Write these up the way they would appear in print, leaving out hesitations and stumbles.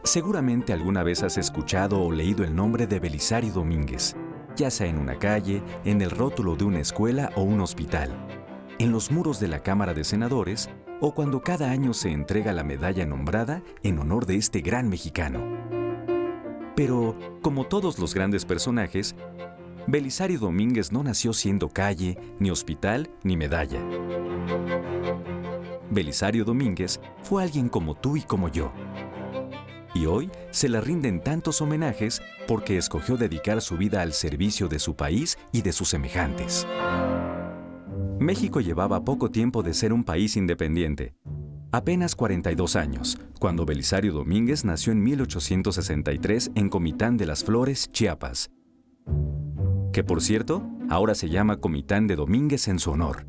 Seguramente alguna vez has escuchado o leído el nombre de Belisario Domínguez, ya sea en una calle, en el rótulo de una escuela o un hospital, en los muros de la Cámara de Senadores o cuando cada año se entrega la medalla nombrada en honor de este gran mexicano. Pero, como todos los grandes personajes, Belisario Domínguez no nació siendo calle, ni hospital, ni medalla. Belisario Domínguez fue alguien como tú y como yo. Y hoy se le rinden tantos homenajes porque escogió dedicar su vida al servicio de su país y de sus semejantes. México llevaba poco tiempo de ser un país independiente, apenas 42 años, cuando Belisario Domínguez nació en 1863 en Comitán de las Flores, Chiapas, que por cierto, ahora se llama Comitán de Domínguez en su honor.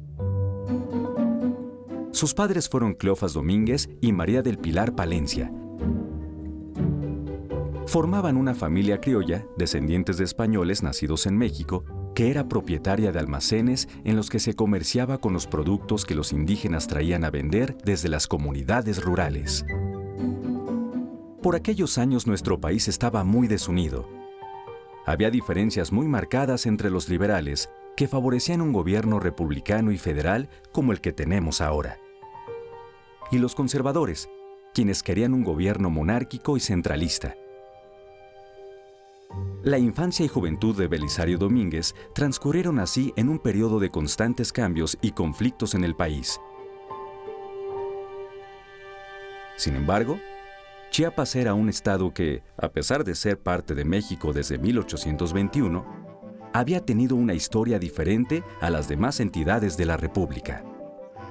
Sus padres fueron Cleofas Domínguez y María del Pilar Palencia. Formaban una familia criolla, descendientes de españoles nacidos en México, que era propietaria de almacenes en los que se comerciaba con los productos que los indígenas traían a vender desde las comunidades rurales. Por aquellos años nuestro país estaba muy desunido. Había diferencias muy marcadas entre los liberales, que favorecían un gobierno republicano y federal como el que tenemos ahora, y los conservadores, quienes querían un gobierno monárquico y centralista. La infancia y juventud de Belisario Domínguez transcurrieron así en un periodo de constantes cambios y conflictos en el país. Sin embargo, Chiapas era un estado que, a pesar de ser parte de México desde 1821, había tenido una historia diferente a las demás entidades de la República.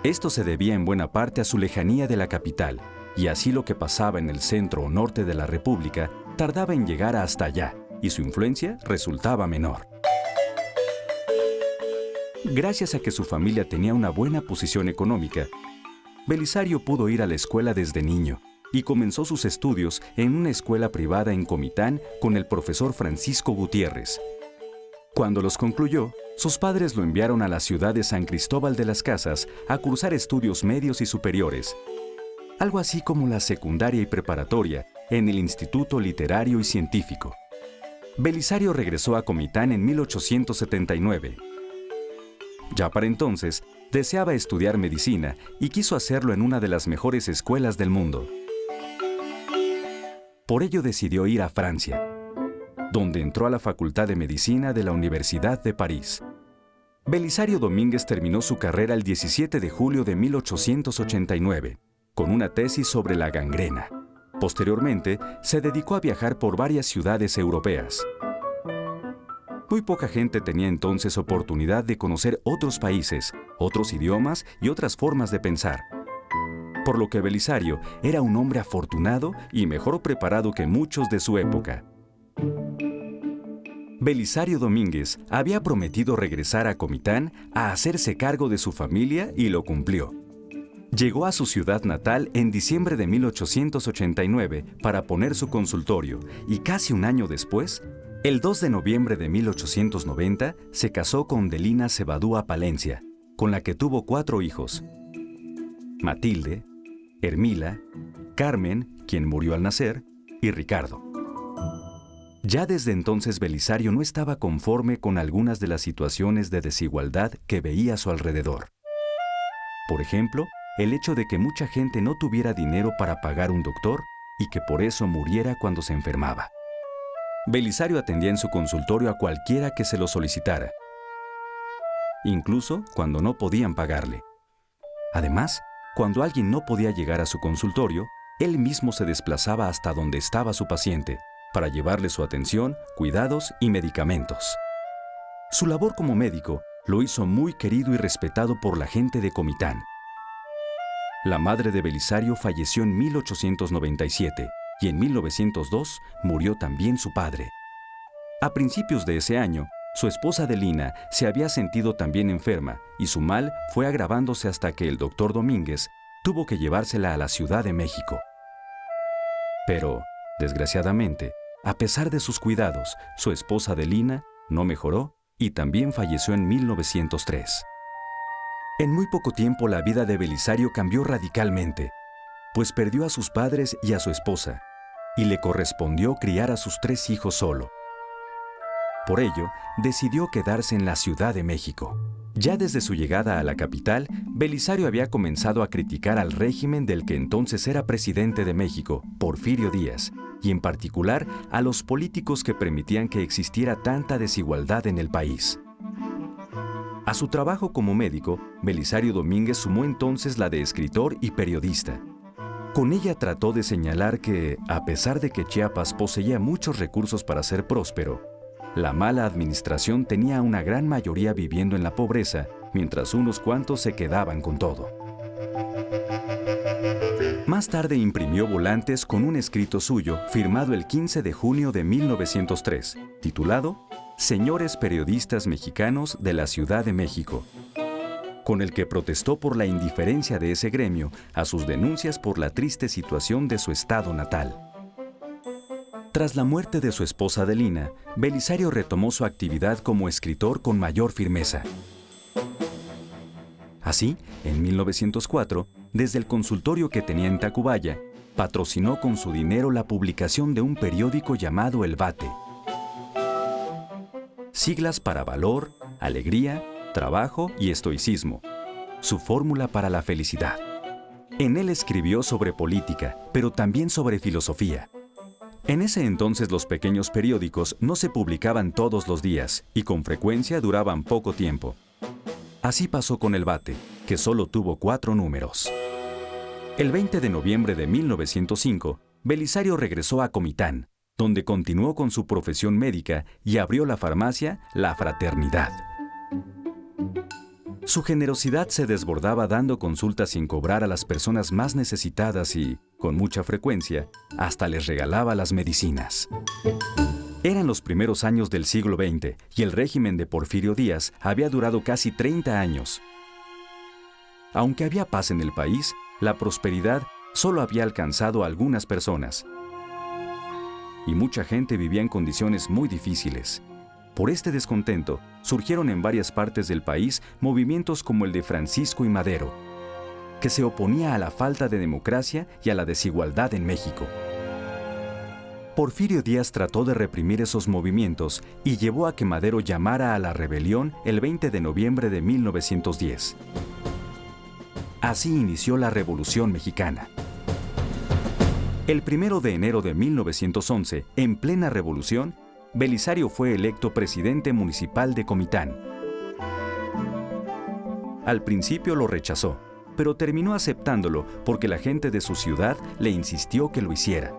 Esto se debía en buena parte a su lejanía de la capital, y así lo que pasaba en el centro o norte de la República tardaba en llegar hasta allá, y su influencia resultaba menor. Gracias a que su familia tenía una buena posición económica, Belisario pudo ir a la escuela desde niño y comenzó sus estudios en una escuela privada en Comitán con el profesor Francisco Gutiérrez. Cuando los concluyó, sus padres lo enviaron a la ciudad de San Cristóbal de las Casas a cursar estudios medios y superiores, algo así como la secundaria y preparatoria en el Instituto Literario y Científico. Belisario regresó a Comitán en 1879. Ya para entonces, deseaba estudiar medicina y quiso hacerlo en una de las mejores escuelas del mundo. Por ello decidió ir a Francia, donde entró a la Facultad de Medicina de la Universidad de París. Belisario Domínguez terminó su carrera el 17 de julio de 1889, con una tesis sobre la gangrena. Posteriormente, se dedicó a viajar por varias ciudades europeas. Muy poca gente tenía entonces oportunidad de conocer otros países, otros idiomas y otras formas de pensar. Por lo que Belisario era un hombre afortunado y mejor preparado que muchos de su época. Belisario Domínguez había prometido regresar a Comitán a hacerse cargo de su familia y lo cumplió. Llegó a su ciudad natal en diciembre de 1889 para poner su consultorio y casi un año después, el 2 de noviembre de 1890, se casó con Delina Cebadúa Palencia, con la que tuvo 4 hijos: Matilde, Hermila, Carmen, quien murió al nacer, y Ricardo. Ya desde entonces Belisario no estaba conforme con algunas de las situaciones de desigualdad que veía a su alrededor. Por ejemplo, el hecho de que mucha gente no tuviera dinero para pagar un doctor y que por eso muriera cuando se enfermaba. Belisario atendía en su consultorio a cualquiera que se lo solicitara, incluso cuando no podían pagarle. Además, cuando alguien no podía llegar a su consultorio, él mismo se desplazaba hasta donde estaba su paciente para llevarle su atención, cuidados y medicamentos. Su labor como médico lo hizo muy querido y respetado por la gente de Comitán. La madre de Belisario falleció en 1897 y en 1902 murió también su padre. A principios de ese año, su esposa Delina se había sentido también enferma y su mal fue agravándose hasta que el doctor Domínguez tuvo que llevársela a la Ciudad de México. Pero, desgraciadamente, a pesar de sus cuidados, su esposa Delina no mejoró y también falleció en 1903. En muy poco tiempo la vida de Belisario cambió radicalmente. pues perdió a sus padres y a su esposa, y le correspondió criar a sus 3 hijos solo. Por ello, decidió quedarse en la Ciudad de México. Ya desde su llegada a la capital, Belisario había comenzado a criticar al régimen del que entonces era presidente de México, Porfirio Díaz, y en particular a los políticos que permitían que existiera tanta desigualdad en el país. A su trabajo como médico, Belisario Domínguez sumó entonces la de escritor y periodista. Con ella trató de señalar que, a pesar de que Chiapas poseía muchos recursos para ser próspero, la mala administración tenía a una gran mayoría viviendo en la pobreza, mientras unos cuantos se quedaban con todo. Más tarde imprimió volantes con un escrito suyo firmado el 15 de junio de 1903, titulado Señores periodistas mexicanos de la Ciudad de México, con el que protestó por la indiferencia de ese gremio a sus denuncias por la triste situación de su estado natal. Tras la muerte de su esposa Adelina, Belisario retomó su actividad como escritor con mayor firmeza. Así, en 1904, desde el consultorio que tenía en Tacubaya, patrocinó con su dinero la publicación de un periódico llamado El Bate. Siglas para valor, alegría, trabajo y estoicismo. Su fórmula para la felicidad. En él escribió sobre política, pero también sobre filosofía. En ese entonces los pequeños periódicos no se publicaban todos los días y con frecuencia duraban poco tiempo. Así pasó con El Bate, que solo tuvo 4 números. El 20 de noviembre de 1905, Belisario regresó a Comitán, donde continuó con su profesión médica y abrió la farmacia La Fraternidad. Su generosidad se desbordaba dando consultas sin cobrar a las personas más necesitadas y, con mucha frecuencia, hasta les regalaba las medicinas. Eran los primeros años del siglo XX y el régimen de Porfirio Díaz había durado casi 30 años. Aunque había paz en el país, la prosperidad solo había alcanzado a algunas personas. Y mucha gente vivía en condiciones muy difíciles. Por este descontento, surgieron en varias partes del país movimientos como el de Francisco I. Madero, que se oponía a la falta de democracia y a la desigualdad en México. Porfirio Díaz trató de reprimir esos movimientos y llevó a que Madero llamara a la rebelión el 20 de noviembre de 1910. Así inició la Revolución Mexicana. El 1 de enero de 1911, en plena revolución, Belisario fue electo presidente municipal de Comitán. Al principio lo rechazó, pero terminó aceptándolo porque la gente de su ciudad le insistió que lo hiciera.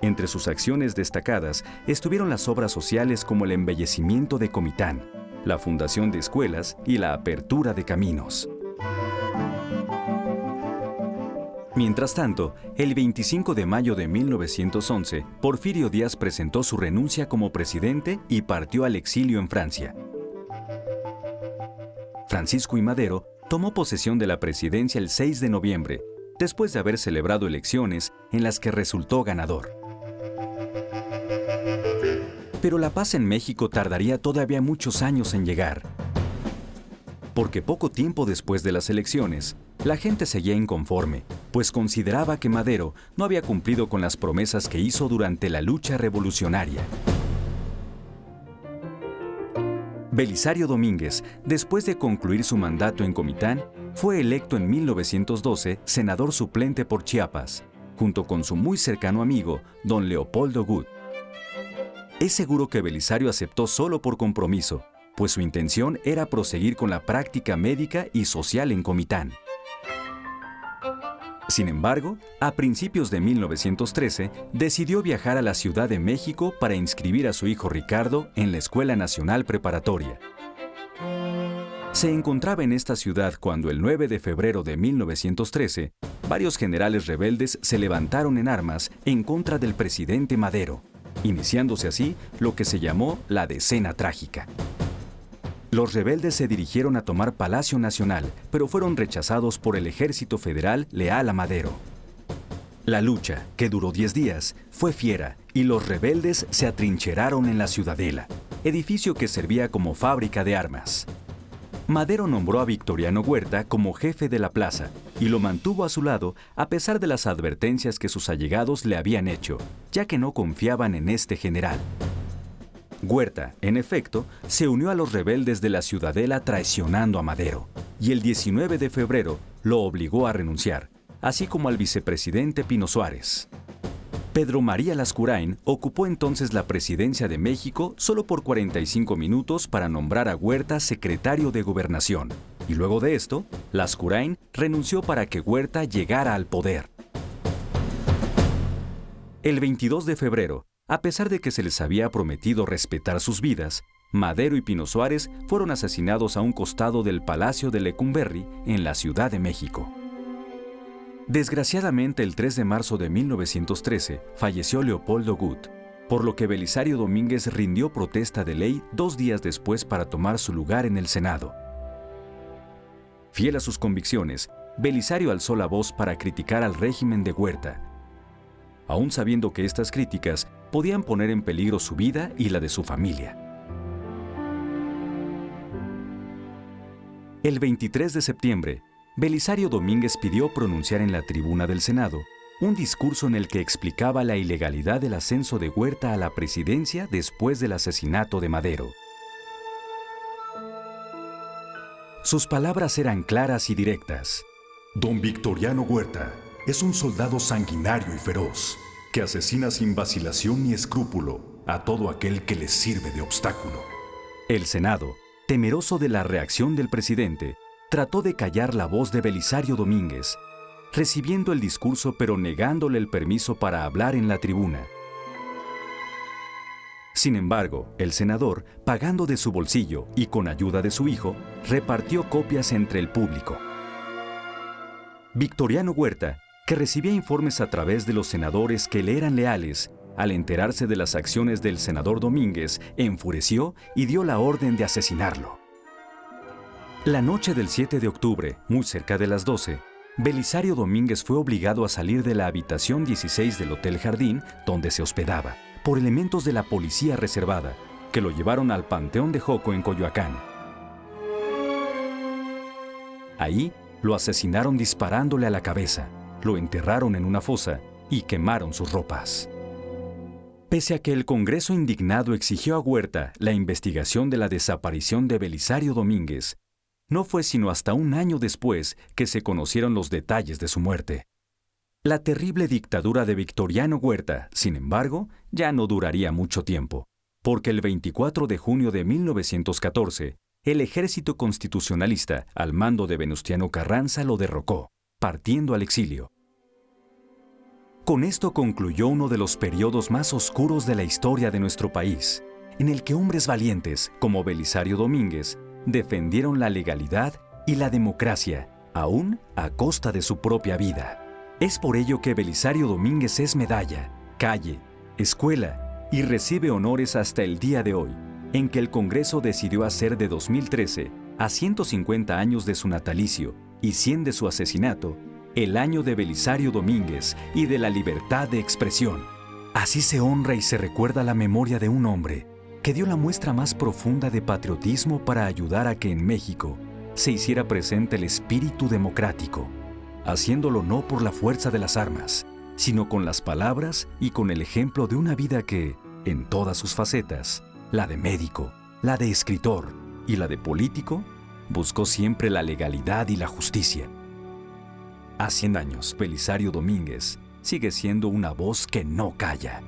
Entre sus acciones destacadas estuvieron las obras sociales como el embellecimiento de Comitán, la fundación de escuelas y la apertura de caminos. Mientras tanto, el 25 de mayo de 1911, Porfirio Díaz presentó su renuncia como presidente y partió al exilio en Francia. Francisco I. Madero tomó posesión de la presidencia el 6 de noviembre, después de haber celebrado elecciones en las que resultó ganador. Pero la paz en México tardaría todavía muchos años en llegar, porque poco tiempo después de las elecciones, la gente seguía inconforme, pues consideraba que Madero no había cumplido con las promesas que hizo durante la lucha revolucionaria. Belisario Domínguez, después de concluir su mandato en Comitán, fue electo en 1912 senador suplente por Chiapas, junto con su muy cercano amigo, don Leopoldo Gut. Es seguro que Belisario aceptó solo por compromiso, pues su intención era proseguir con la práctica médica y social en Comitán. Sin embargo, a principios de 1913, decidió viajar a la Ciudad de México para inscribir a su hijo Ricardo en la Escuela Nacional Preparatoria. Se encontraba en esta ciudad cuando el 9 de febrero de 1913, varios generales rebeldes se levantaron en armas en contra del presidente Madero, iniciándose así lo que se llamó la Decena Trágica. Los rebeldes se dirigieron a tomar Palacio Nacional, pero fueron rechazados por el ejército federal leal a Madero. La lucha, que duró 10 días, fue fiera y los rebeldes se atrincheraron en la Ciudadela, edificio que servía como fábrica de armas. Madero nombró a Victoriano Huerta como jefe de la plaza y lo mantuvo a su lado a pesar de las advertencias que sus allegados le habían hecho, ya que no confiaban en este general. Huerta, en efecto, se unió a los rebeldes de la Ciudadela traicionando a Madero, y el 19 de febrero lo obligó a renunciar, así como al vicepresidente Pino Suárez. Pedro María Lascurain ocupó entonces la presidencia de México solo por 45 minutos para nombrar a Huerta secretario de Gobernación, y luego de esto, Lascurain renunció para que Huerta llegara al poder. El 22 de febrero, a pesar de que se les había prometido respetar sus vidas, Madero y Pino Suárez fueron asesinados a un costado del Palacio de Lecumberri, en la Ciudad de México. Desgraciadamente, el 3 de marzo de 1913 falleció Leopoldo Gut, por lo que Belisario Domínguez rindió protesta de ley 2 días después para tomar su lugar en el Senado. Fiel a sus convicciones, Belisario alzó la voz para criticar al régimen de Huerta, aún sabiendo que estas críticas podían poner en peligro su vida y la de su familia. El 23 de septiembre, Belisario Domínguez pidió pronunciar en la tribuna del Senado un discurso en el que explicaba la ilegalidad del ascenso de Huerta a la presidencia después del asesinato de Madero. Sus palabras eran claras y directas. Don Victoriano Huerta es un soldado sanguinario y feroz, que asesina sin vacilación ni escrúpulo a todo aquel que le sirve de obstáculo. El Senado, temeroso de la reacción del presidente, trató de callar la voz de Belisario Domínguez, recibiendo el discurso pero negándole el permiso para hablar en la tribuna. Sin embargo, el senador, pagando de su bolsillo y con ayuda de su hijo, repartió copias entre el público. Victoriano Huerta, que recibía informes a través de los senadores que le eran leales, al enterarse de las acciones del senador Domínguez, enfureció y dio la orden de asesinarlo. La noche del 7 de octubre, muy cerca de las 12, Belisario Domínguez fue obligado a salir de la habitación 16 del Hotel Jardín, donde se hospedaba, por elementos de la policía reservada, que lo llevaron al Panteón de Joco en Coyoacán. Ahí lo asesinaron disparándole a la cabeza, lo enterraron en una fosa y quemaron sus ropas. Pese a que el Congreso indignado exigió a Huerta la investigación de la desaparición de Belisario Domínguez, no fue sino hasta un año después que se conocieron los detalles de su muerte. La terrible dictadura de Victoriano Huerta, sin embargo, ya no duraría mucho tiempo, porque el 24 de junio de 1914, el ejército constitucionalista, al mando de Venustiano Carranza, lo derrocó, partiendo al exilio. Con esto concluyó uno de los periodos más oscuros de la historia de nuestro país, en el que hombres valientes, como Belisario Domínguez, defendieron la legalidad y la democracia, aún a costa de su propia vida. Es por ello que Belisario Domínguez es medalla, calle, escuela y recibe honores hasta el día de hoy, en que el Congreso decidió hacer de 2013, a 150 años de su natalicio y 100 de su asesinato, el año de Belisario Domínguez y de la libertad de expresión. Así se honra y se recuerda la memoria de un hombre que dio la muestra más profunda de patriotismo para ayudar a que en México se hiciera presente el espíritu democrático, haciéndolo no por la fuerza de las armas, sino con las palabras y con el ejemplo de una vida que, en todas sus facetas, la de médico, la de escritor y la de político, buscó siempre la legalidad y la justicia. A 100 años, Belisario Domínguez sigue siendo una voz que no calla.